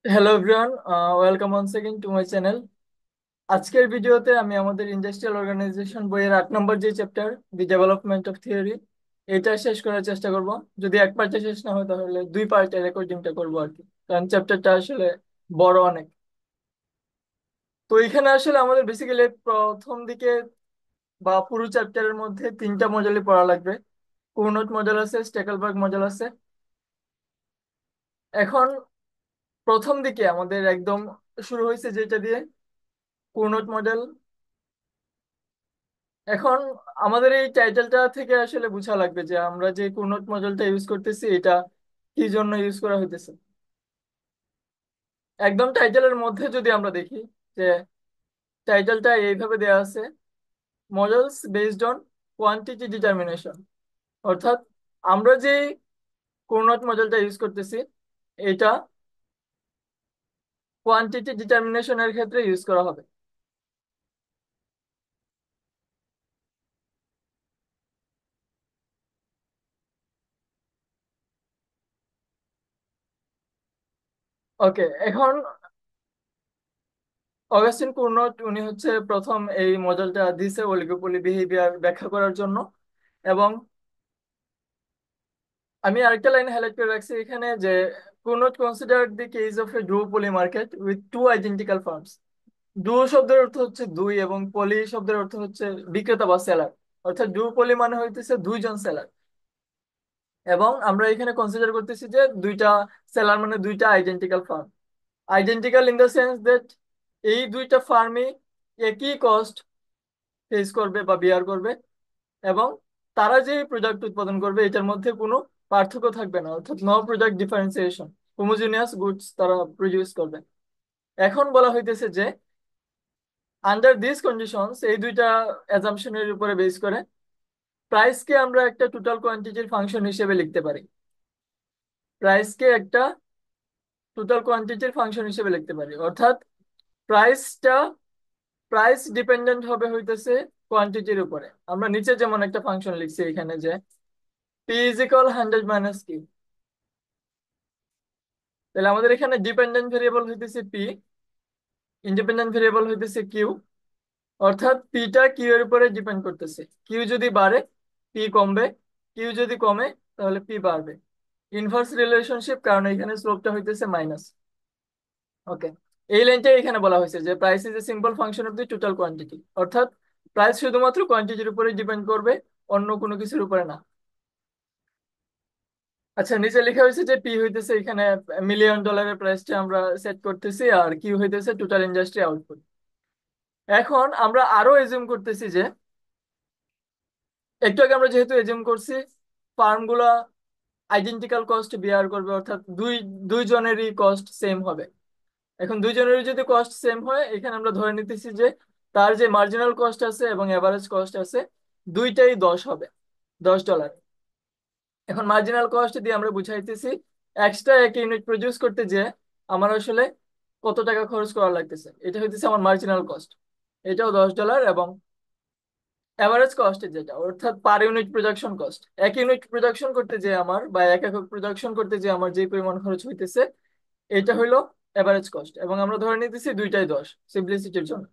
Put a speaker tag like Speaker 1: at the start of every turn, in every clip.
Speaker 1: Hello everyone, welcome once again to my channel. আজকের ভিডিওতে আমি আমাদের ইন্ডাস্ট্রিয়াল অর্গানাইজেশন বইয়ের 8 নম্বর যে chapter, the development of theory, এটা শেষ করার চেষ্টা করব। যদি এক পার্টে শেষ না হয় তাহলে দুই পার্টে রেকর্ডিংটা করবো আর কি, কারণ চ্যাপ্টারটা আসলে বড় অনেক। তো এখানে আসলে আমাদের বেসিক্যালি প্রথম দিকে বা পুরো চ্যাপ্টারের মধ্যে তিনটা মডেলই পড়া লাগবে। কুর্নট মডেল আছে, স্টেকেলবার্গ মডেল আছে। এখন প্রথম দিকে আমাদের একদম শুরু হয়েছে যেটা দিয়ে, কুর্নট মডেল। এখন আমাদের এই টাইটেলটা থেকে আসলে বোঝা লাগবে যে আমরা যে কুর্নট মডেলটা ইউজ করতেছি এটা কি জন্য ইউজ করা হইতেছে। একদম টাইটেলের মধ্যে যদি আমরা দেখি যে টাইটেলটা এইভাবে দেয়া আছে, models based on quantity determination. অর্থাৎ আমরা যে কুর্নট মডেলটা ইউজ করতেছি এটা কোয়ান্টিটি ডিটারমিনেশনের ক্ষেত্রে ইউজ করা হবে। ওকে, এখন অগাস্টিন কুর্নট উনি হচ্ছে প্রথম এই মডেলটা দিছে অলিগোপলি বিহেভিয়ার ব্যাখ্যা করার জন্য। এবং আমি আরেকটা লাইন হাইলাইট করে রাখছি এখানে যে could not consider the case of a duopoly market with two identical firms. Duo শব্দের অর্থ হচ্ছে দুই এবং পলি শব্দের অর্থ হচ্ছে বিক্রেতা বা সেলার। অর্থাৎ ডুওপলি মানে হইতেছে দুইজন সেলার। এবং আমরা এখানে কনসিডার করতেছি যে দুইটা সেলার মানে দুইটা identical farm. Identical in the sense that এই দুইটা ফার্মই একই কস্ট ফেস করবে বা বিয়ার করবে, এবং তারা যে প্রোডাক্ট উৎপাদন করবে এটার মধ্যে কোনো পার্থক্য থাকবে না, অর্থাৎ no product differentiation, homogeneous goods তারা প্রডিউস করবে। এখন বলা হইতেছে যে আন্ডার দিস কন্ডিশনস, এই দুইটা অ্যাজাম্পশনের উপরে বেস করে প্রাইসকে আমরা একটা টোটাল কোয়ান্টিটির ফাংশন হিসেবে লিখতে পারি। প্রাইসকে একটা টোটাল কোয়ান্টিটির ফাংশন হিসেবে লিখতে পারি, অর্থাৎ প্রাইসটা প্রাইস ডিপেন্ডেন্ট হবে হইতেছে কোয়ান্টিটির উপরে। আমরা নিচে যেমন একটা ফাংশন লিখছি এখানে যে পি ইজ ইকুয়াল 100 - q। তাহলে আমাদের এখানে ডিপেন্ডেন্ট ভেরিয়েবল হইতেছে পি, ইন্ডিপেন্ডেন্ট ভেরিয়েবল হইতেছে কিউ। অর্থাৎ পিটা কিউ এর উপরে ডিপেন্ড করতেছে। কিউ যদি বাড়ে পি কমবে, কিউ যদি কমে তাহলে পি বাড়বে। ইনভার্স রিলেশনশিপ, কারণ এখানে স্লোপটা হইতেছে মাইনাস। ওকে, এই লাইনটাই এখানে বলা হয়েছে যে price is a simple function of the total quantity. অর্থাৎ প্রাইস শুধুমাত্র কোয়ান্টিটির উপরে ডিপেন্ড করবে, অন্য কোনো কিছুর উপরে না। আচ্ছা, নিচে লেখা হয়েছে যে পি হইতেছে এখানে মিলিয়ন ডলারের প্রাইসটা আমরা সেট করতেছি, আর কিউ হইতেছে টোটাল ইন্ডাস্ট্রি আউটপুট। এখন আমরা আরো এজিউম করতেছি যে একটু আগে আমরা যেহেতু এজিউম করছি ফার্ম গুলা আইডেন্টিক্যাল কস্ট বিয়ার করবে, অর্থাৎ দুইজনেরই কস্ট সেম হবে। এখন দুইজনেরই যদি কস্ট সেম হয়, এখানে আমরা ধরে নিতেছি যে তার যে মার্জিনাল কস্ট আছে এবং এভারেজ কস্ট আছে দুইটাই 10 হবে, $10। এখন মার্জিনাল কস্ট দিয়ে আমরা বুঝাইতেছি এক্সট্রা এক ইউনিট প্রডিউস করতে যে আমার আসলে কত টাকা খরচ করা লাগতেছে, এটা হইতেছে আমার মার্জিনাল কস্ট, এটাও $10। এবং এভারেজ কস্ট যেটা, অর্থাৎ পার ইউনিট প্রোডাকশন কস্ট, এক ইউনিট প্রোডাকশন করতে যে আমার বা এক একক প্রোডাকশন করতে যে আমার যে পরিমাণ খরচ হইতেছে এটা হইলো এভারেজ কস্ট। এবং আমরা ধরে নিতেছি দুইটাই 10 সিম্পলিসিটির জন্য।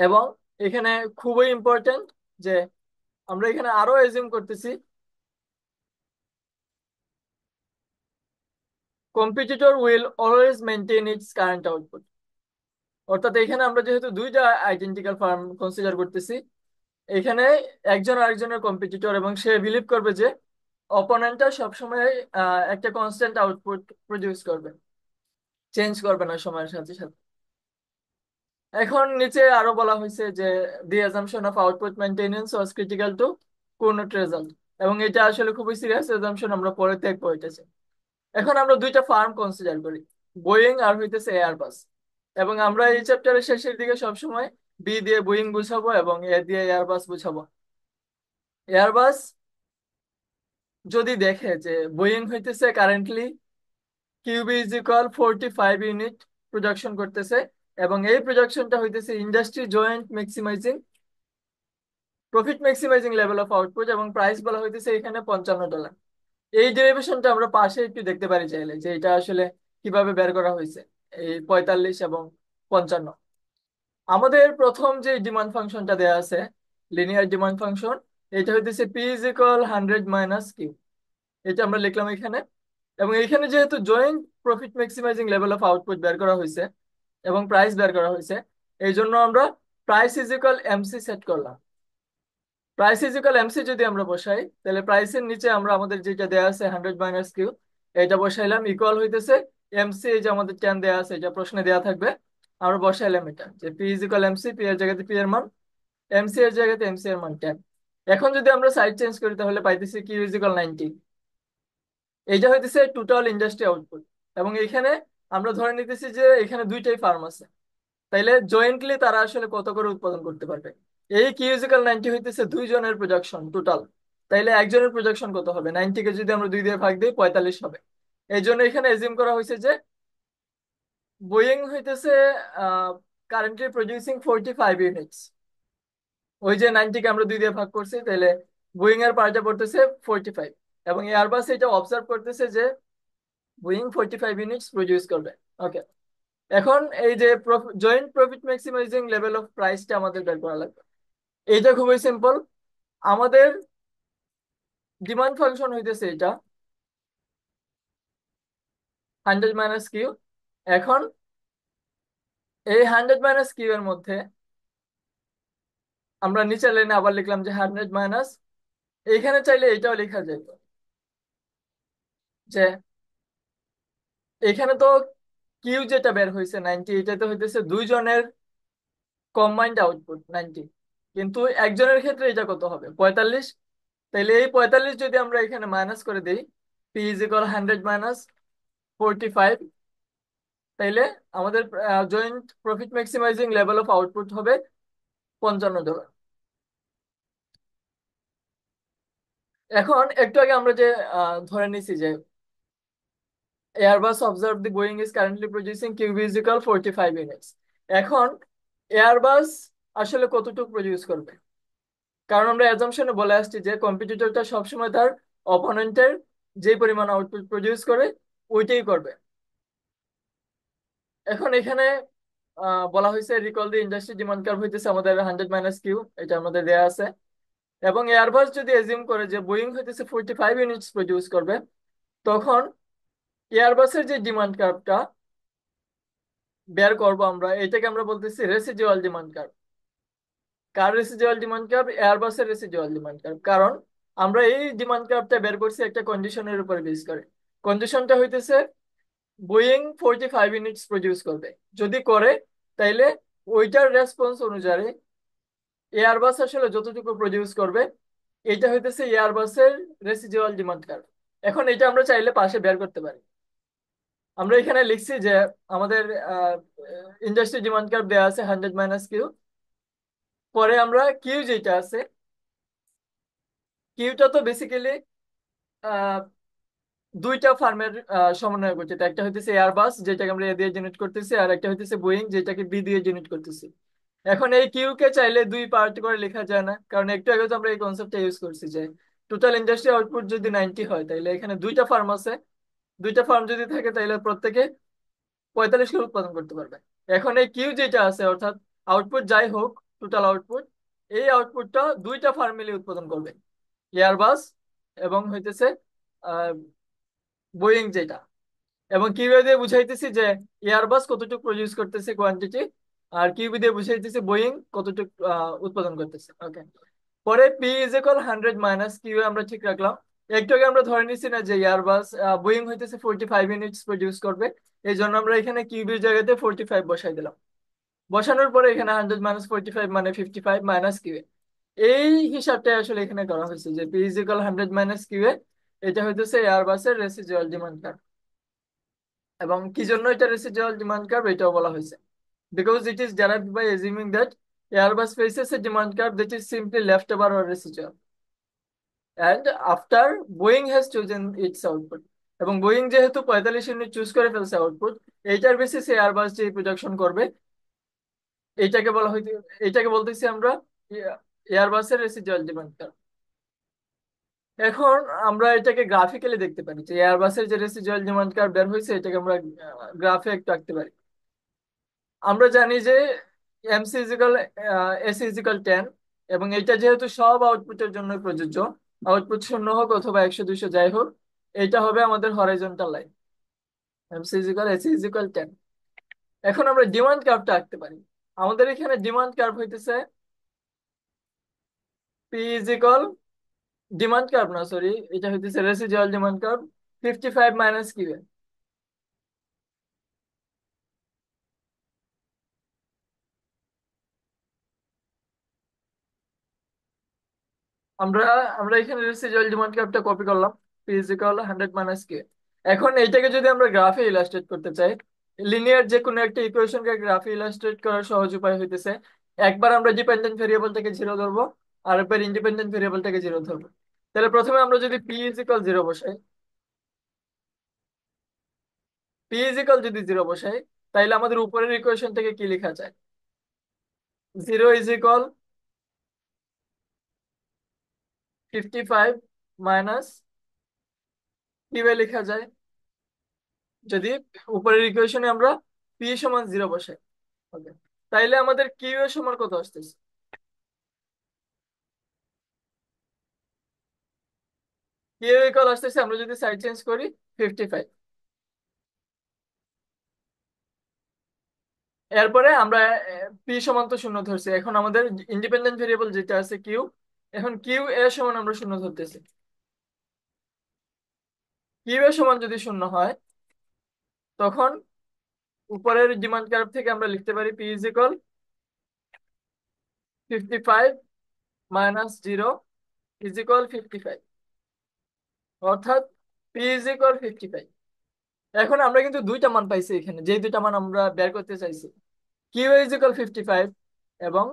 Speaker 1: এবং এখানে খুবই ইম্পর্টেন্ট যে আমরা এখানে আরো এজিউম করতেছি competitor will always maintain it's current output. অর্থাৎ এখানে আমরা যেহেতু দুইটা আইডেন্টিক্যাল ফার্ম কনসিডার করতেছি, এখানে একজন আরেকজনের কম্পিটিটর, এবং সে বিলিভ করবে যে অপোনেন্টটা সবসময় একটা কনস্ট্যান্ট আউটপুট প্রডিউস করবে, চেঞ্জ করবে না সময়ের সাথে সাথে। এখন নিচে আরো বলা হয়েছে যে the assumption of output maintenance was critical to Cournot result. এবং এটা আসলে খুবই সিরিয়াস অ্যাজাম্পশন, আমরা পরে দেখবো এটাছে। এখন আমরা দুইটা ফার্ম কনসিডার করি, বোয়িং আর হইতেছে এয়ারবাস। এবং আমরা এই চ্যাপ্টারের শেষের দিকে সবসময় বি দিয়ে বোয়িং বুঝাবো এবং এ দিয়ে এয়ারবাস বুঝাবো। এয়ারবাস যদি দেখে যে বোয়িং হইতেছে currently q b is equal 45 unit production করতেছে, এবং এই প্রোডাকশনটা হইতেছে industry joint maximizing profit maximizing level of output, এবং প্রাইস বলা হইতেছে এখানে $55। এই ডেরিভেশনটা আমরা পাশে একটু দেখতে পারি চাইলে যে এটা আসলে কিভাবে বের করা হয়েছে এই 45 এবং 55। আমাদের প্রথম যে ডিমান্ড ফাংশনটা দেয়া আছে, লিনিয়ার ডিমান্ড ফাংশন, এটা হইতেছে পি ইজ ইকুয়াল 100 - কিউ। এটা আমরা লিখলাম এখানে। এবং এখানে যেহেতু joint profit maximizing level of output বের করা হয়েছে এবং প্রাইস বের করা হয়েছে, এই জন্য আমরা price is equal MC set করলাম। প্রাইস ইজ ইকুয়াল এমসি যদি আমরা বসাই, তাহলে প্রাইসের নিচে আমরা আমাদের যেটা দেয়া আছে 100 - কিউ, এটা বসাইলাম, ইকুয়াল হইতেছে এমসি। এই যে আমাদের 10 দেয়া আছে, এটা প্রশ্নে দেয়া থাকবে, আমরা বসাইলাম এটা যে P is equal MC, P এর জায়গাতে পি এর মান, এমসি এর জায়গাতে এমসি এর মান 10। এখন যদি আমরা সাইড চেঞ্জ করি তাহলে পাইতেছি কিউ ইজ ইকুয়াল 90। এইটা হইতেছে টোটাল ইন্ডাস্ট্রি আউটপুট। এবং এখানে আমরা ধরে নিতেছি যে এখানে দুইটাই ফার্ম আছে, তাইলে জয়েন্টলি তারা আসলে কত করে উৎপাদন করতে পারবে। এই কিউজিক্যাল 90 হইতেছে দুইজনের প্রোডাকশন টোটাল। তাইলে একজনের প্রোডাকশন কত হবে? 90 কে যদি আমরা 2 দিয়ে ভাগ দিই 45 হবে। এই জন্য এখানে এজিউম করা হয়েছে যে বোয়িং হইতেছে কারেন্টলি প্রডিউসিং 45 ইউনিটস। ওই যে 90 কে আমরা 2 দিয়ে ভাগ করছি, তাহলে বোয়িং এর পার্টটা পড়তেছে 45। এবং এয়ারবাস এটা অবজার্ভ করতেছে যে বোয়িং 45 ইউনিটস প্রডিউস করবে। ওকে, এখন এই যে joint profit maximizing level of প্রাইসটা আমাদের বের করা লাগবে। এইটা খুবই সিম্পল। আমাদের ডিমান্ড ফাংশন হইতেছে এটা 100 - কিউ। এখন এই 100 - কিউ এর মধ্যে আমরা নিচের লাইনে আবার লিখলাম যে 100 - এইখানে চাইলে এটাও লেখা যেত যে এখানে তো কিউ যেটা বের হয়েছে 90, এটাতে হইতেছে দুইজনের কম্বাইন্ড আউটপুট 90, কিন্তু একজনের ক্ষেত্রে এটা কত হবে? 45। তাইলে এই 45 যদি আমরা এখানে মাইনাস করে দিই, পি ইজ ইকুয়াল 100 - 45, তাইলে আমাদের joint profit maximizing level of output হবে $55। এখন একটু আগে আমরা যে ধরে নিছি যে Airbus observe the Boeing is currently producing Q is equal 45 units. এখন এয়ারবাস আসলে কতটুকু প্রডিউস করবে? কারণ আমরা অ্যাজাম্পশনে বলে আসছি যে কম্পিটিটরটা সবসময় তার অপোনেন্টের যে পরিমাণ আউটপুট প্রডিউস করে ওইটাই করবে। এখন এখানে বলা হয়েছে রিকল দি ইন্ডাস্ট্রি ডিমান্ড কার্ভ হইতেছে আমাদের 100 - কিউ, এটা আমাদের দেয়া আছে। এবং এয়ারবাস যদি এজিউম করে যে বোয়িং হইতেছে 45 ইউনিটস প্রডিউস করবে, তখন এয়ারবাসের যে ডিমান্ড কার্ভটা বের করবো আমরা, এটাকে আমরা বলতেছি রেসিডুয়াল ডিমান্ড কার্ভ। কার রেসিডুয়াল ডিমান্ড কার্ভ? এয়ারবাসের রেসিডুয়াল ডিমান্ড কার্ভ। কারণ আমরা এই ডিমান্ড কার্ভটা বের করছি একটা কন্ডিশনের উপর বেস করে। কন্ডিশনটা হইতেছে বোয়িং 45 ইউনিটস প্রডিউস করবে। যদি করে, তাইলে ওইটার রেসপন্স অনুযায়ী এয়ারবাস আসলে যতটুকু প্রডিউস করবে, এটা হইতেছে এয়ারবাসের রেসিডুয়াল ডিমান্ড কার্ভ। এখন এটা আমরা চাইলে পাশে বের করতে পারি। আমরা এখানে লিখছি যে আমাদের ইন্ডাস্ট্রি ডিমান্ড কার্ভ দেওয়া আছে 100 - কিউ। পরে আমরা কিউ যেটা আছে, কিউটা তো বেসিক্যালি দুইটা ফার্মের সমন্বয় করছে। তো একটা হইতেছে এয়ারবাস যেটাকে আমরা এ দিয়ে জেনারেট করতেছি, আর একটা হইতেছে বোয়িং যেটাকে বি দিয়ে জেনারেট করতেছি। এখন এই কিউ কে চাইলে দুই পার্ট করে লেখা যায় না, কারণ একটু আগে তো আমরা এই কনসেপ্টটা ইউজ করছি যে টোটাল ইন্ডাস্ট্রি আউটপুট যদি 90 হয়, তাইলে এখানে দুইটা ফার্ম আছে। দুইটা ফার্ম যদি থাকে তাহলে প্রত্যেকে 45 কিলো উৎপাদন করতে পারবে। এখন এই কিউ যেটা আছে, অর্থাৎ আউটপুট যাই হোক, টোটাল আউটপুট, এই আউটপুটটা দুইটা ফার্ম মিলে উৎপাদন করবে, এয়ারবাস এবং হইতেছে বোয়িং যেটা। এবং কিউবি দিয়ে বুঝাইতেছি যে এয়ারবাস কতটুকু প্রডিউস করতেছে কোয়ান্টিটি, আর কিউবি দিয়ে বুঝাইতেছি বোয়িং কতটুকু উৎপাদন করতেছে। ওকে, পরে পি ইজ ইকুয়াল 100 - কিউ আমরা ঠিক রাখলাম। একটু আগে আমরা ধরে নিছি না যে এয়ারবাস বোয়িং হইতেছে 45 ইউনিটস প্রডিউস করবে, এই জন্য আমরা এখানে কিউবির জায়গাতে 45 বসাই দিলাম। বসানোর পরে এখানে 100 - 45 মানে 55 মাইনাস কিউ। এই হিসাবটাই আসলে এখানে করা হয়েছে যে পি ইজ ইকুয়াল 100 - কিউ। এটা হইতেছে এয়ারবাসের রেসিডুয়াল ডিমান্ড কার্ভ। এবং কি জন্য এটা রেসিডুয়াল ডিমান্ড কার্ভ এটাও বলা হয়েছে, because it is derived by assuming that Airbus faces a demand curve that is simply left over or residual and after Boeing has chosen its output। এবং Boeing যেহেতু 45 unit choose করে ফেলছে output, এইটার বেসিসে Airbus যে production করবে, এইটাকে বলা হইতে, এইটাকে বলতেছি আমরা এয়ারবাসের রেসিডুয়াল ডিমান্ড কার্ভ। এখন আমরা এটাকে গ্রাফিক্যালি দেখতে পারি যে এয়ারবাসের যে রেসিডুয়াল ডিমান্ড কার্ভ বের হয়েছে এটাকে আমরা গ্রাফে একটু আঁকতে পারি। আমরা জানি যে এমসি ইজিক্যাল এসি ইজিক্যাল 10, এবং এটা যেহেতু সব আউটপুটের জন্য প্রযোজ্য, আউটপুট 0 হোক অথবা 100 200 যাই হোক, এটা হবে আমাদের horizontal line. MC is equal AC is equal 10। এখন আমরা ডিমান্ড কার্ভটা আঁকতে পারি। আমাদের এখানে ডিমান্ড কার্ভ হইতেছে পি ইজিক্যাল, ডিমান্ড কার্ভ না সরি, এটা হইতেছে residual demand curve 55 minus Q. আমরা আমরা এখানে রেসিডুয়াল ডিমান্ড কার্ভটা কপি করলাম, ফিজিক্যাল 100 - k। এখন এইটাকে যদি আমরা গ্রাফে ইলাস্ট্রেট করতে চাই, লিনিয়ার যে কোনো একটা ইকুয়েশনকে গ্রাফে ইলাস্ট্রেট করার সহজ উপায় হইতেছে একবার আমরা ডিপেন্ডেন্ট ভেরিয়েবলটাকে জিরো ধরবো, আর একবার ইন্ডিপেন্ডেন্ট ভেরিয়েবলটাকে জিরো ধরবো। তাহলে প্রথমে আমরা যদি p = 0 বসাই, p = 0 বসাই, তাইলে আমাদের উপরের ইকুয়েশন থেকে কি লেখা যায়? 0 = 55 - লেখা যায় যদি উপরের ইকুয়েশনে আমরা p = 0 বসাই। ওকে, তাইলে আমাদের কিউ এর সমান কত আসতেছে? কিউ ইকুয়াল আসতেছে, আমরা যদি সাইড চেঞ্জ করি, 55। এরপরে আমরা p = 0 ধরছি। এখন আমাদের ইন্ডিপেন্ডেন্ট ভেরিয়েবল যেটা আছে কিউ, এখন কিউ এর সমান আমরা 0 ধরতেছি। কিউ এর সমান যদি 0 হয়, তখন উপরের ডিমান্ড কার্ভ থেকে আমরা লিখতে পারি p = 55 - 0 = 55, অর্থাৎ p = 55। এখন আমরা কিন্তু দুইটা মান পাইছি এখানে, যে দুইটা মান আমরা বের করতে চাইছি, q = 55 এবং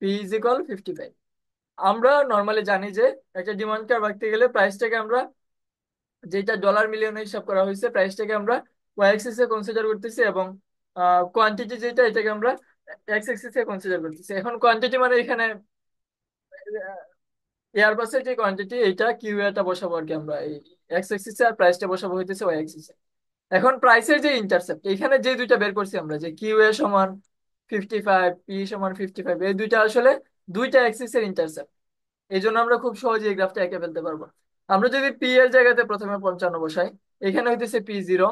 Speaker 1: p = 55। আমরা নর্মালি জানি যে একটা ডিমান্ড কার্ভ রাখতে গেলে প্রাইসটাকে আমরা, যেটা ডলার মিলিয়নে হিসাব করা হয়েছে, প্রাইসটাকে আমরা ওয়াই অ্যাক্সিস এ কনসিডার করতেছি, এবং কোয়ান্টিটি যেটা এটাকে আমরা এক্স অ্যাক্সিস এ কনসিডার করতেছি। এখন কোয়ান্টিটি মানে এখানে এয়ারবাসের যে কোয়ান্টিটি, এটা কিউ এটা বসাবো আর কি আমরা এই এক্স অ্যাক্সিস এ, আর প্রাইসটা বসাবো হইতেছে ওয়াই অ্যাক্সিস এ। এখন প্রাইসের যে ইন্টারসেপ্ট, এখানে যে দুইটা বের করছি আমরা, যে কিউ এ সমান 55, p = 55, এই দুইটা আসলে দুইটা অ্যাক্সিসের ইন্টারসেপ্ট। এই জন্য আমরা খুব সহজে এই গ্রাফটা এঁকে ফেলতে পারবো। আমরা যদি পি এর জায়গাতে প্রথমে 55 বসাই, এখানে হইতেছে p0,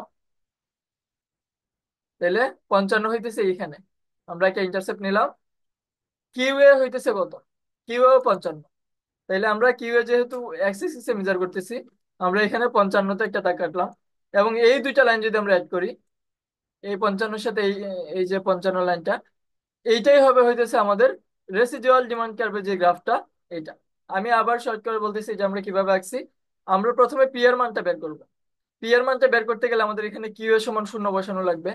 Speaker 1: তাহলে 55 হইতেছে এখানে। আমরা একটা ইন্টারসেপ্ট নিলাম। কিউ এ হইতেছে কত? কিউ এ 55। তাইলে আমরা কিউ এ যেহেতু অ্যাক্সিস এ মেজার করতেছি, আমরা এখানে 55তে একটা দাগ কাটলাম। এবং এই দুইটা লাইন যদি আমরা অ্যাড করি, এই 55-এর সাথে এই এই যে 55 লাইনটা, এইটাই হবে হইতেছে আমাদের রেসিডুয়াল ডিমান্ড কার্ভের যে গ্রাফটা, এটা। আমি আবার শর্ট করে বলতেছি যে আমরা কিভাবে আঁকছি। আমরা প্রথমে পি এর মানটা বের করব। পি এর মানটা বের করতে গেলে আমাদের এখানে কিউ এর সমান 0 বসানো লাগবে।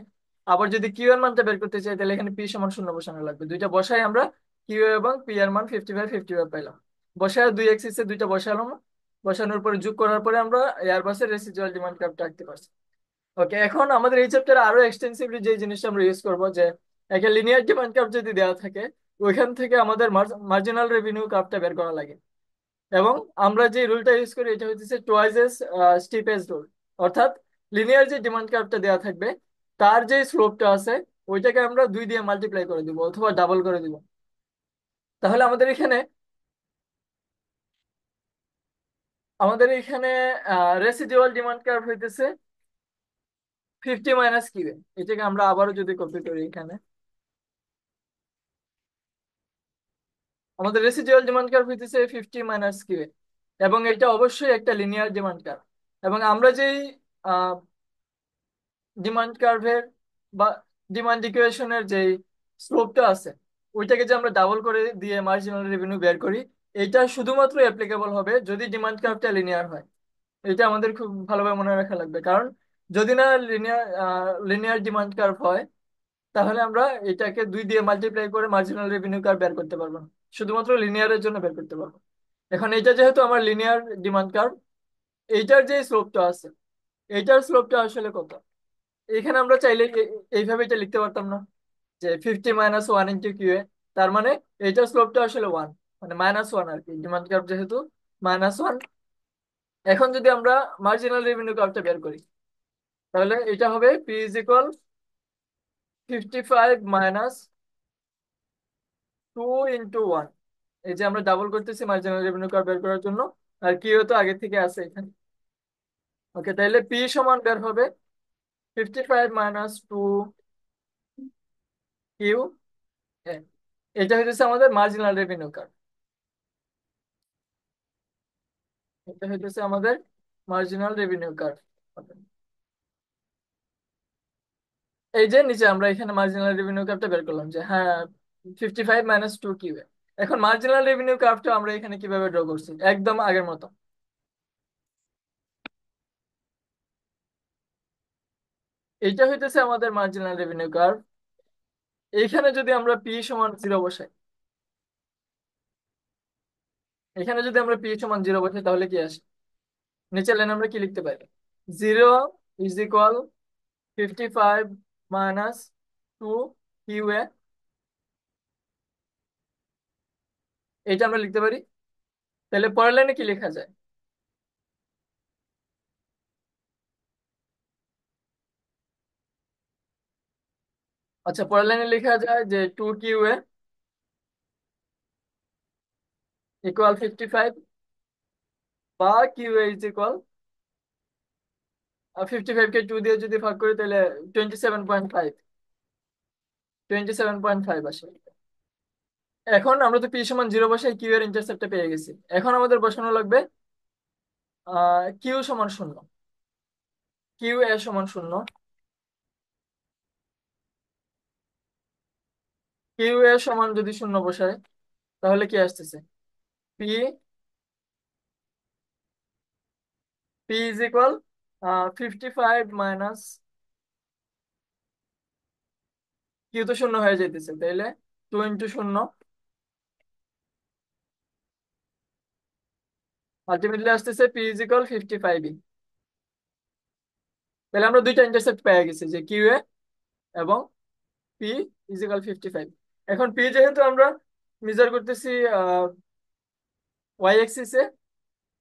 Speaker 1: আবার যদি কিউ এর মানটা বের করতে চাই, তাহলে এখানে p = 0 বসানো লাগবে। দুইটা বসাই আমরা কিউ এবং পি এর মান 55 55 পাইলাম। বসায় দুই এক্সিসে দুইটা বসালাম। বসানোর পরে যোগ করার পরে আমরা এয়ারবাসের রেসিডুয়াল ডিমান্ড কার্ভটা আঁকতে পারছি। ওকে, এখন আমাদের এই চ্যাপ্টারে আরো এক্সটেন্সিভলি যে জিনিসটা আমরা ইউজ করবো, যে একটা লিনিয়ার ডিমান্ড কার্ভ যদি দেওয়া থাকে, ওইখান থেকে আমাদের মার্জিনাল রেভিনিউ কার্ভটা বের করা লাগে। এবং আমরা যে রুলটা ইউজ করি এটা হচ্ছে টুয়াইস এস স্টিপেস্ট রুল। অর্থাৎ লিনিয়ার যে ডিমান্ড কার্ভটা দেওয়া থাকবে, তার যে স্লোপটা আছে, ওইটাকে আমরা 2 দিয়ে মাল্টিপ্লাই করে দিব অথবা ডাবল করে দিব। তাহলে আমাদের এখানে রেসিডুয়াল ডিমান্ড কার্ভ হইতেছে 50 - q। এটাকে আমরা আবারও যদি কপি করি এখানে, আমাদের রেসিডুয়াল ডিমান্ড কার্ভ হইতেছে 50 - q, এবং এটা অবশ্যই একটা লিনিয়ার ডিমান্ড কার্ভ। এবং আমরা যেই ডিমান্ড কার্ভের বা ডিমান্ড ইকুয়েশনের যে স্লোপটা আছে, ওইটাকে যে আমরা ডাবল করে দিয়ে মার্জিনাল রেভিনিউ বের করি, এটা শুধুমাত্র অ্যাপ্লিকেবল হবে যদি ডিমান্ড কার্ভটা লিনিয়ার হয়। এটা আমাদের খুব ভালোভাবে মনে রাখা লাগবে, কারণ যদি না লিনিয়ার ডিমান্ড কার্ভ হয়, তাহলে আমরা এটাকে 2 দিয়ে মাল্টিপ্লাই করে মার্জিনাল রেভিনিউ কার্ভ বের করতে পারবো না, শুধুমাত্র লিনিয়ারের জন্য বের করতে পারবো। এখন এটা যেহেতু আমার লিনিয়ার ডিমান্ড কার্ভ, এইটার যে স্লোপটা আছে, এইটার স্লোপটা আসলে কত? এখানে আমরা চাইলে এইভাবে এটা লিখতে পারতাম না, যে 50 - 1 × q এ, তার মানে এইটার স্লোপটা আসলে 1, মানে -1 আর কি, ডিমান্ড কার্ভ যেহেতু -1। এখন যদি আমরা মার্জিনাল রেভিনিউ কার্ভটা বের করি, তাহলে এটা হবে পি ইজ ইকুয়াল 55 - 2 × 1। এই যে আমরা ডাবল করতেছি মার্জিনাল রেভিনিউ কার্ভ বের করার জন্য, আর কিউ তো আগে থেকে আছে এখানে। ওকে, তাহলে পি সমান বের হবে 55 - 2 কিউ। এটা হইতেছে আমাদের মার্জিনাল রেভিনিউ কার্ভ। এটা হইতেছে আমাদের মার্জিনাল রেভিনিউ কার্ভ। এই যে নিচে আমরা এখানে মার্জিনাল রেভিনিউ কার্ভটা বের করলাম যে হ্যাঁ 55 - 2 কিউ। এখন মার্জিনাল রেভিনিউ কার্ভটা আমরা এখানে কিভাবে ড্র করছি, একদম আগের মতো। এইটা হইতেছে আমাদের মার্জিনাল রেভিনিউ কার্ভ। এইখানে যদি আমরা পি সমান 0 বসাই, এখানে যদি আমরা পি সমান 0 বসাই তাহলে কি আসে? নিচের লাইন আমরা কি লিখতে পারি? 0 = 55 - 2 কিউ এ। এটা আমরা লিখতে পারি। তাহলে পরের লাইনে কি লেখা যায়? আচ্ছা, পরের লাইনে লেখা যায় যে 2 কিউ এ = 55, বা কিউ এ ইজ ইকুয়াল 55 কে 2 দিয়ে যদি ভাগ করি তাহলে 27.5, 27.5 আসে। এখন আমরা তো পি সমান 0 বসাই কিউ এর ইন্টারসেপ্টটা পেয়ে গেছি। এখন আমাদের বসানো লাগবে কিউ সমান 0। কিউ এ সমান 0। কিউ এ সমান যদি 0 বসায় তাহলে কি আসতেছে? P P is equal 55 - Q তো 0 হয়ে যাইতেছে, তাইলে 2 × 0 আলটিমেটলি আসতেছে পি ইজ ইকুয়াল 55। তাহলে আমরা দুইটা ইন্টারসেপ্ট পেয়ে গেছি, যে কিউ এ এবং পি ইজ ইকুয়াল 55। এখন পি যেহেতু আমরা মেজার করতেছি ওয়াই এক্সিসে,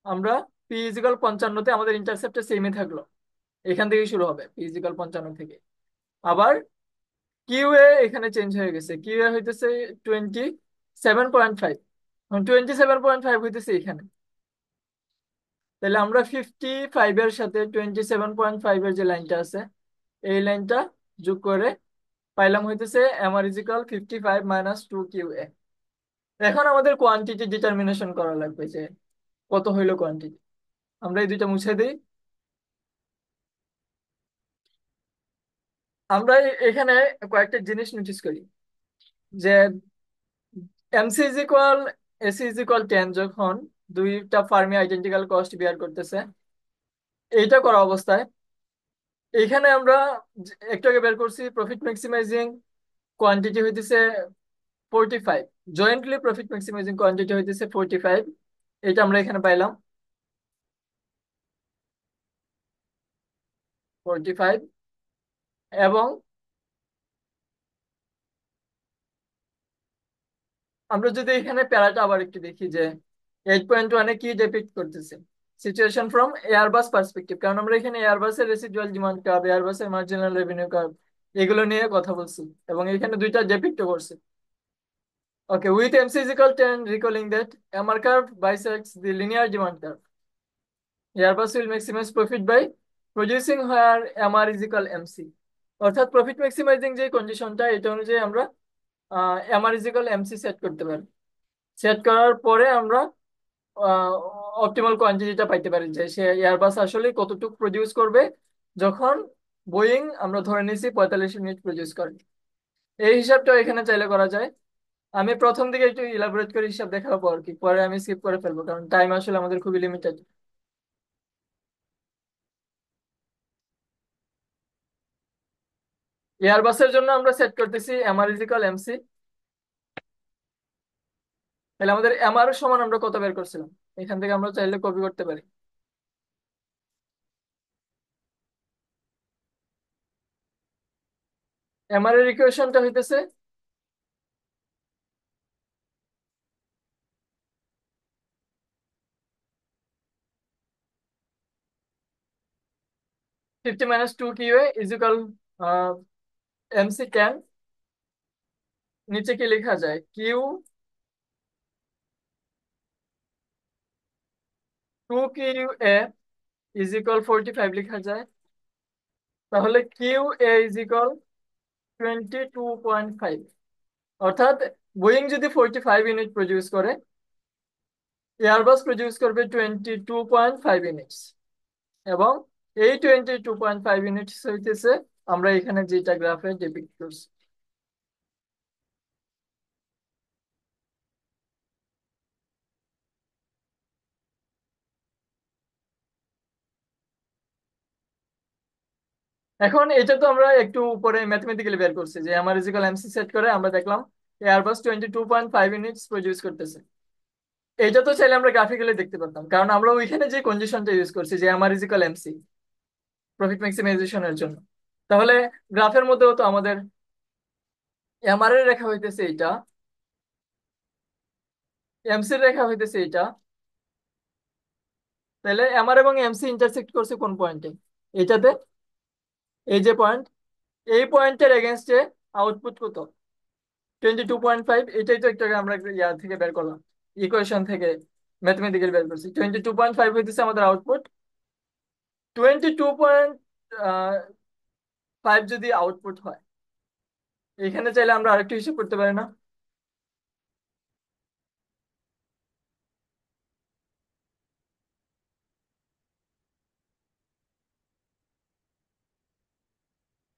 Speaker 1: আমরা পি ইজ ইকুয়াল 55-তে আমাদের ইন্টারসেপ্টটা সেমই থাকলো। এখান থেকে শুরু হবে পি ইজ ইকুয়াল 55 থেকে। আবার কিউ এ এখানে চেঞ্জ হয়ে গেছে, কিউ এ হইতেছে 27.5। 27.5 হইতেছে এখানে। তাহলে আমরা 55 এর সাথে 27.5 এর যে লাইনটা আছে, এই লাইনটা যোগ করে পাইলাম হইতেছে M R is equal 55 - 2 Q A. এখন আমাদের কোয়ান্টিটি ডিটারমিনেশন করা লাগবে যে কত হইলো কোয়ান্টিটি। আমরা এই দুইটা মুছে দিই। আমরা এখানে কয়েকটা জিনিস নোটিস করি, যে MC is equal AC is equal 10 যখন দুইটা ফার্মে আইডেন্টিক্যাল কস্ট বিয়ার করতেছে, এইটা করা অবস্থায় এখানে আমরা একটু আগে বের করছি প্রফিট ম্যাক্সিমাইজিং কোয়ান্টিটি হইতেছে 45। জয়েন্টলি প্রফিট ম্যাক্সিমাইজিং কোয়ান্টিটি হইতেছে 45। এটা আমরা এখানে পাইলাম 45। এবং আমরা যদি এখানে প্যারাটা আবার একটু দেখি যে 8.1-এ কি ডেপিক্ট করতেছে, সিচুয়েশন ফ্রম এয়ারবাস পার্সপেক্টিভ, কারণ আমরা এখানে এয়ারবাসের রেসিডুয়াল ডিমান্ড কার্ভ, এয়ারবাসের মার্জিনাল রেভিনিউ কার্ভ, এগুলো নিয়ে কথা বলছি এবং এখানে দুইটা ডেপিক্ট করছে। Okay, with MC is equal 10, recalling that MR curve bisects the linear demand curve, Airbus will maximize profit by producing where MR is equal MC. অর্থাৎ প্রফিট ম্যাক্সিমাইজিং যে কন্ডিশনটা, এটা অনুযায়ী আমরা MR is equal MC set করতে পারি। Set করার পরে আমরা অপটিমাল কোয়ান্টিটিটা পাইতে পারি, যে সে এয়ারবাস আসলে কতটুকু প্রডিউস করবে যখন বোয়িং আমরা ধরে নিয়েছি 45 ইউনিট প্রডিউস করে। এই হিসাবটা এখানে চাইলে করা যায়। আমি প্রথম দিকে একটু ইলাবোরেট করে হিসাব দেখাবো আর কি, পরে আমি স্কিপ করে ফেলবো কারণ টাইম আসলে আমাদের খুবই লিমিটেড। এয়ারবাসের জন্য আমরা সেট করতেছি এমআর ইজ ইকুয়াল এমসি। তাহলে আমাদের এমআর সমান আমরা কত বের করছিলাম, এখান থেকে আমরা চাইলে কপি করতে পারি। এমআর এর ইকুয়েশনটা হইতেছে 50 - 2 QA is equal MC can, নিচে কি লেখা যায়, Q2 কিউএ ইজ ইকুয়াল 45 লেখা যায়। তাহলে কিউএ ইজ ইকুয়াল 22.5। অর্থাৎ বোয়িং যদি 45 ইউনিট প্রডিউস করে, এয়ারবাস প্রডিউস করবে 22.5 ইউনিটস। এবং এই 22.5 ইউনিটস হইতেছে আমরা এখানে যেটা গ্রাফে ডিপিক্ট করছি। এখন এটা তো আমরা একটু উপরে ম্যাথমেটিক্যালি বের করছি যে আমার ইজিক্যাল এমসি সেট করে আমরা দেখলাম এয়ারবাস 22.5 ইউনিটস প্রডিউস করতেছে। এটা তো চাইলে আমরা গ্রাফিক্যালি দেখতে পারতাম, কারণ আমরা ওইখানে যে কন্ডিশনটা ইউজ করছি যে আমার ইজিক্যাল এমসি, প্রফিট ম্যাক্সিমাইজেশনের জন্য। তাহলে গ্রাফের মধ্যেও তো আমাদের এমআর এর রেখা হইতেছে এটা, এমসি এর রেখা হইতেছে এটা। তাহলে এমআর এবং এমসি ইন্টারসেক্ট করছে কোন পয়েন্টে? এটাতে, এই যে পয়েন্ট, এই পয়েন্টের এগেনস্টে আউটপুট কত? 22.5। এটাই তো একটু আগে আমরা ইয়া থেকে বের করলাম, ইকুয়েশন থেকে ম্যাথমেটিক্যালি বের করছি। 22.5 হইতেছে আমাদের আউটপুট। 22.5 যদি আউটপুট হয়, এখানে চাইলে আমরা আরেকটু হিসাব করতে পারি না?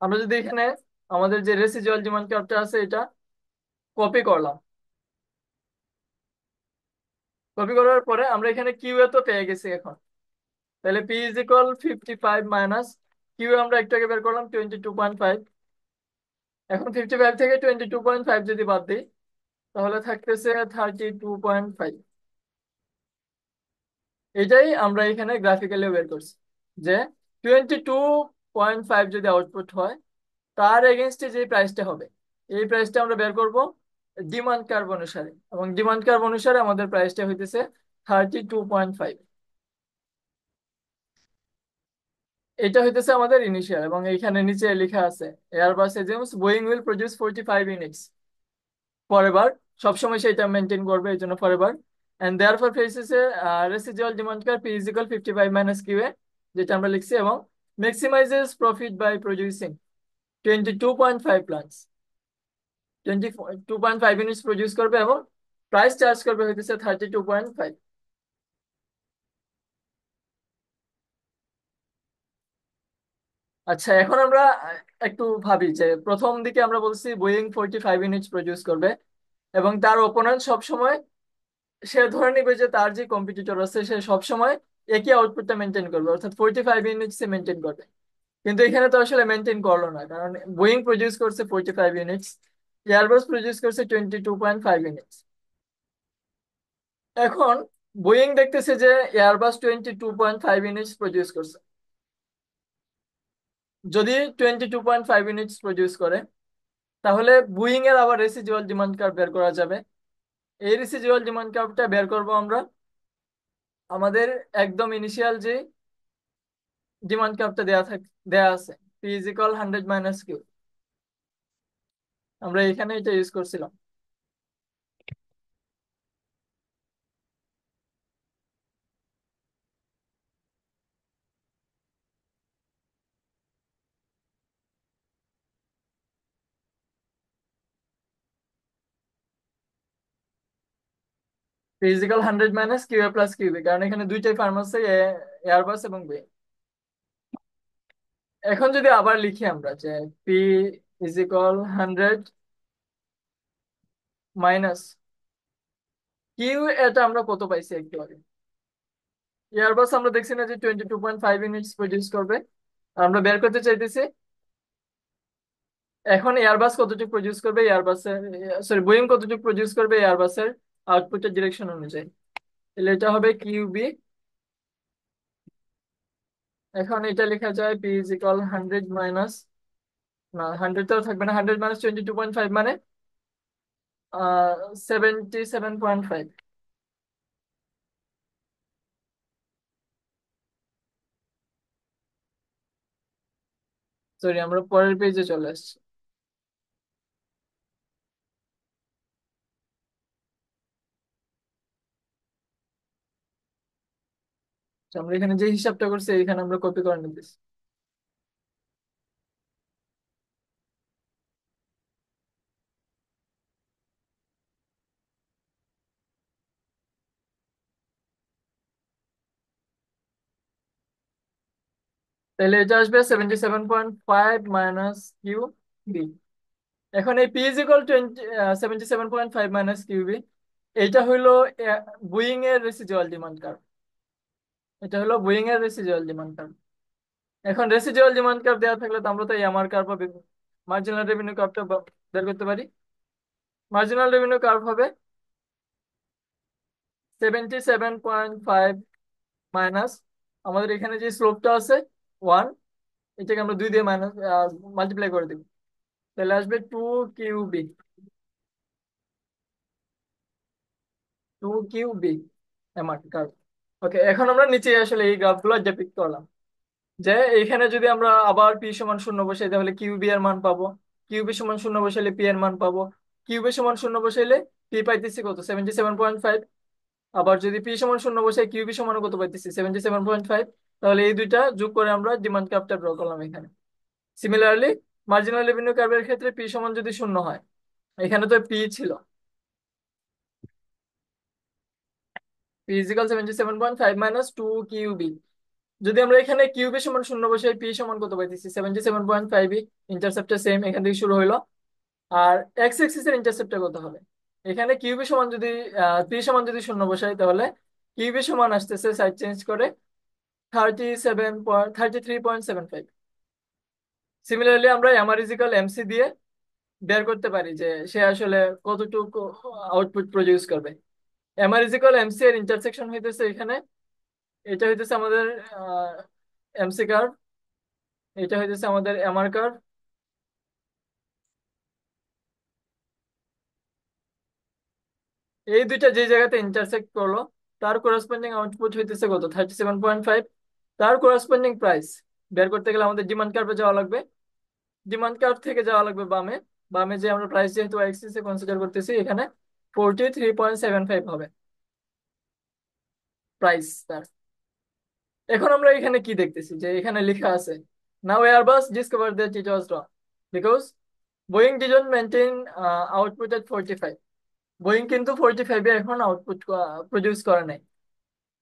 Speaker 1: আমরা যদি এখানে আমাদের যে রেসিজুয়াল ডিমান্ড কার্ভটা আছে এটা কপি করলাম, কপি করার পরে আমরা এখানে কিউ এ তো পেয়ে গেছি এখন। তাহলে P is equal 55 minus Q আমরা একটু আগে বের করলাম 22.5। এখন 55 থেকে 22.5 যদি বাদ দিই, তাহলে থাকতেছে 32.5। এটাই আমরা এখানে গ্রাফিক্যালি বের করছি যে 22.5 যদি আউটপুট হয়, তার এগেনস্টে যে প্রাইসটা হবে, এই প্রাইসটা আমরা বের করব ডিমান্ড কার্ভ অনুসারে। এবং ডিমান্ড কার্ভ অনুসারে আমাদের প্রাইসটা হইতেছে 32.5। এটা হইতেছে আমাদের ইনিশিয়াল। এবং এইখানে নিচে লেখা আছে Airbus assumes Boeing will produce 45 units forever, সবসময় সেটা মেনটেন করবে, এই জন্য forever. And therefore faces a residual demand curve P is equal 55 minus q a, যেটা আমরা লিখছি, এবং maximizes profit by producing 22.5 plants, 22.5 units produce করবে এবং প্রাইস চার্জ করবে হইতেছে 32.5। আচ্ছা, এখন আমরা একটু ভাবি যে প্রথম দিকে আমরা বলছি বোয়িং 45 ইউনিটস প্রডিউস করবে, এবং তার অপোনেন্ট সবসময় সে ধরে নিবে যে তার যে কম্পিটিটর আছে সে সবসময় একই আউটপুটটা মেনটেন করবে, অর্থাৎ 45 ইউনিটস মেনটেন করবে। কিন্তু এখানে তো আসলে মেনটেন করলো না, কারণ বোয়িং প্রডিউস করছে 45 ইউনিটস, এয়ারবাস প্রডিউস করছে 22.5 ইউনিটস। এখন বোয়িং দেখতেছে যে এয়ারবাস 22.5 ইউনিটস প্রডিউস করছে। যদি 22.5 ইউনিটস প্রডিউস করে, তাহলে বুইং এর আবার রেসিডুয়াল ডিমান্ড কার্ভ বের করা যাবে। এই রেসিডুয়াল ডিমান্ড কার্ভটা বের করব আমরা আমাদের একদম ইনিশিয়াল যে ডিমান্ড কার্ভটা দেয়া আছে, পি ইজ ইকুয়াল 100 - কিউ। আমরা এখানে এটা ইউজ করছিলাম। P is equal 100 - Q A plus q b, কারণ এখানে দুইটাই ফার্ম আছে, এয়ারবাস এবং বি। এখন যদি আবার লিখি আমরা যে পি ইজ ইকুয়াল 100 - কিউ, এটা আমরা কত পাইছি একটু আগে? এয়ারবাস আমরা দেখছি না যে 22.5 ইউনিটস প্রডিউস করবে, আর আমরা বের করতে চাইতেছি এখন এয়ারবাস কতটুকু প্রডিউস করবে, এয়ারবাসের, সরি, বোয়িং কতটুকু প্রডিউস করবে এয়ারবাসের আউটপুটের ডিরেকশন অনুযায়ী। তাহলে এটা হবে কিউবি। এখন এটা লেখা যায় পি ইজ ইকাল 100 - না, 100 তো থাকবে না, 100 - 22.5 মানে 77.5। সরি, আমরা পরের পেজে চলে আসছি। তো আমরা এখানে যে হিসাবটা করছি এখানে আমরা কপি করে নিতেছি। তাহলে এটা আসবে 77.5 মাইনাস কিউ বি। এখন এই P is equal 77.5 minus Q B, এইটা হইলো বুইং এর রেসিডুয়াল ডিমান্ড কার্ভ। এটা হলো বুইং এর রেসিডুয়াল ডিমান্ড কার্ভ। এখন রেসিডুয়াল ডিমান্ড কার্ভ দেওয়া থাকলে তো আমরা তো এমআর কার্ভ বা মার্জিনাল রেভিনিউ কার্ভটা বের করতে পারি। মার্জিনাল রেভিনিউ কার্ভ হবে 77.5 মাইনাস আমাদের এখানে যে স্লোপটা আছে 1, এটাকে আমরা 2 দিয়ে মাইনাস মাল্টিপ্লাই করে দিব। তাহলে আসবে 2 কিউবি। 2 কিউবি এমআর কার্ভ। ওকে, এখন আমরা নিচে আসলে এই গ্রাফগুলো ডেপিক্ট করলাম যে এইখানে যদি আমরা আবার পি সমান শূন্য বসাই তাহলে কিউবি এর মান পাবো। কিউবি সমান শূন্য বসাইলে পি এর মান পাবো। কিউবি সমান শূন্য বসাইলে পি পাইতেছি কত, 77.5। আবার যদি পি সমান শূন্য বসাই কিউবি সমান কত পাইতেছি, 77.5। তাহলে এই দুইটা যোগ করে আমরা ডিমান্ড কার্ভটা ড্র করলাম এখানে। সিমিলারলি মার্জিনাল রেভিনিউ কার্ভের ক্ষেত্রে পি সমান যদি শূন্য হয়, এখানে তো পি ছিল, পি ইজিক্যাল 77.5 মাইনাস 2 কিউবি। যদি আমরা এখানে কিউবি সমান শূন্য বসাই পি সমান কত পাইতেছি, 77.5। ইন্টারসেপ্টটা সেম, এখান থেকে শুরু হইলো। আর এক্স এক্সিস এর ইন্টারসেপ্টটা কত হবে, এখানে কিউবি সমান যদি পি সমান যদি শূন্য বসাই তাহলে কিউবি সমান আসতেছে সাইড চেঞ্জ করে 33.75। সিমিলারলি আমরা এমআর ইজিক্যাল এমসি দিয়ে বের করতে পারি যে সে আসলে কতটুকু আউটপুট প্রডিউস করবে। এমআর ইজিক্যাল এমসি এর ইন্টারসেকশন হইতেছে এখানে, এটা হইতেছে আমাদের এমসি কার্ভ, এটা হইতেছে আমাদের এমআর কার্ভ। এই দুইটা যে জায়গাতে ইন্টারসেক্ট করলো তার কোরাসপন্ডিং আউটপুট হইতেছে কত, 37.5। তার কোরাসপন্ডিং প্রাইস বের করতে গেলে আমাদের ডিমান্ড কার্ভে যাওয়া লাগবে। ডিমান্ড কার্ভ থেকে যাওয়া লাগবে বামে। বামে যে আমরা প্রাইস যেহেতু এক্সিস এ কনসিডার করতেছি, এখানে 43.75 হবে প্রাইস তার। এখন আমরা এখানে কি দেখতেছি যে এখানে লেখা আছে, now Airbus discover that it was wrong because Boeing didn't maintain output at 45। Boeing কিন্তু 45 এ এখন আউটপুট প্রডিউস করে নাই।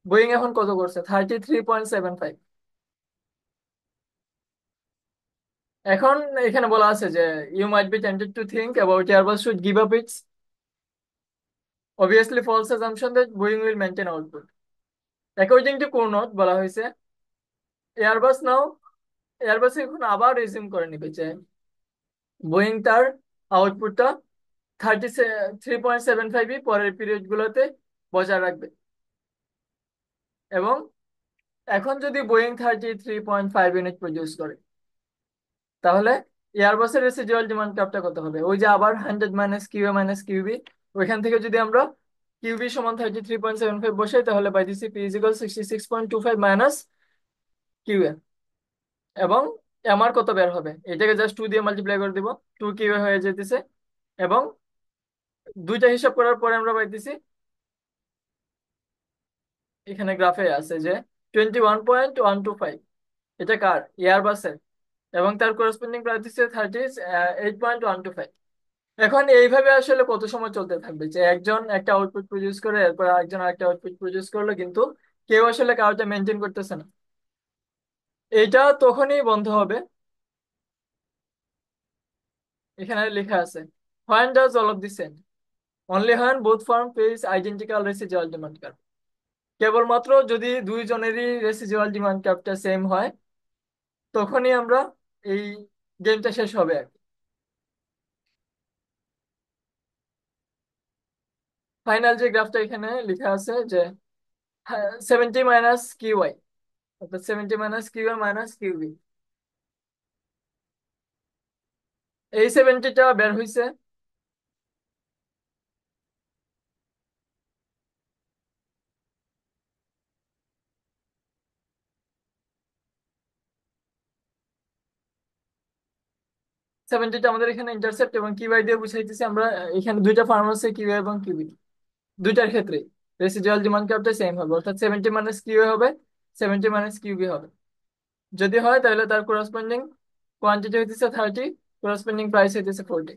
Speaker 1: বোয়িং এখন কত করছে, 33.75। এখন এখানে বলা আছে যে you might be tempted to think about Airbus should give up its obviously false assumption that Boeing will maintain output. According to Cournot বলা হয়েছে এয়ারবাস নাও, এয়ারবাস এখন আবার রিজিউম করে নিবে যে বোয়িং তার আউটপুটটা 33.75 পরের পিরিয়ড গুলোতে বজায় রাখবে। এবং এখন যদি বোয়িং 33.5 ইউনিট প্রডিউস করে তাহলে এয়ারবাসের রেসিডুয়াল ডিমান্ড কার্ভটা কত হবে, ওই যে আবার 100 - কিউ এ - কিউবি, ওইখান থেকে যদি আমরা কিউবি সমান 33.75 বসাই তাহলে পাইতেছি পি ইজিক্যাল 66.25 মাইনাস কিউ এ। এবং এমআর কত বের হবে, এটাকে জাস্ট 2 দিয়ে মাল্টিপ্লাই করে দিব, 2 কিউ এ হয়ে যেতেছে। এবং দুইটা হিসাব করার পরে আমরা পাইতেছি এখানে গ্রাফে আছে যে 21.125। এটা কার, এয়ারবাসের। এবং তার করসপন্ডিং প্রাইস হচ্ছে 38.125। এখন এইভাবে আসলে কত সময় চলতে থাকবে যে একজন একটা আউটপুট প্রডিউস করে এরপর আরেকজন আরেকটা আউটপুট প্রডিউস করলো, কিন্তু কেউ আসলে কারোটা মেনটেন করতেছে না। এইটা তখনই বন্ধ হবে, এখানে লেখা আছে when does all of this end, only when both firm face identical residual demand curve। কেবলমাত্র যদি দুইজনেরই রেসিডুয়াল ডিমান্ড কার্ভটা সেম হয় তখনই আমরা এই গেমটা শেষ হবে আর কি। ফাইনাল যে গ্রাফটা এখানে লেখা আছে যে 70 - কিউআই, অর্থাৎ 70 - কিউআই মাইনাস কিউবি, এই 70টা বের হইছে। 70টা আমাদের এখানে ইন্টারসেপ্ট এবং কিউআই দিয়ে বুঝাইতেছি আমরা। এখানে দুইটা ফার্ম আছে, কিউএ এবং কিউবি, দুইটার ক্ষেত্রে রেসিডুয়াল ডিমান্ড কার্ভটা সেম হবে, অর্থাৎ 70 - কিউএ হবে, 70 - কিউবি হবে। যদি হয় তাহলে তার করসপন্ডিং কোয়ান্টিটি হইতেছে 30, করসপন্ডিং প্রাইস হইতেছে 40।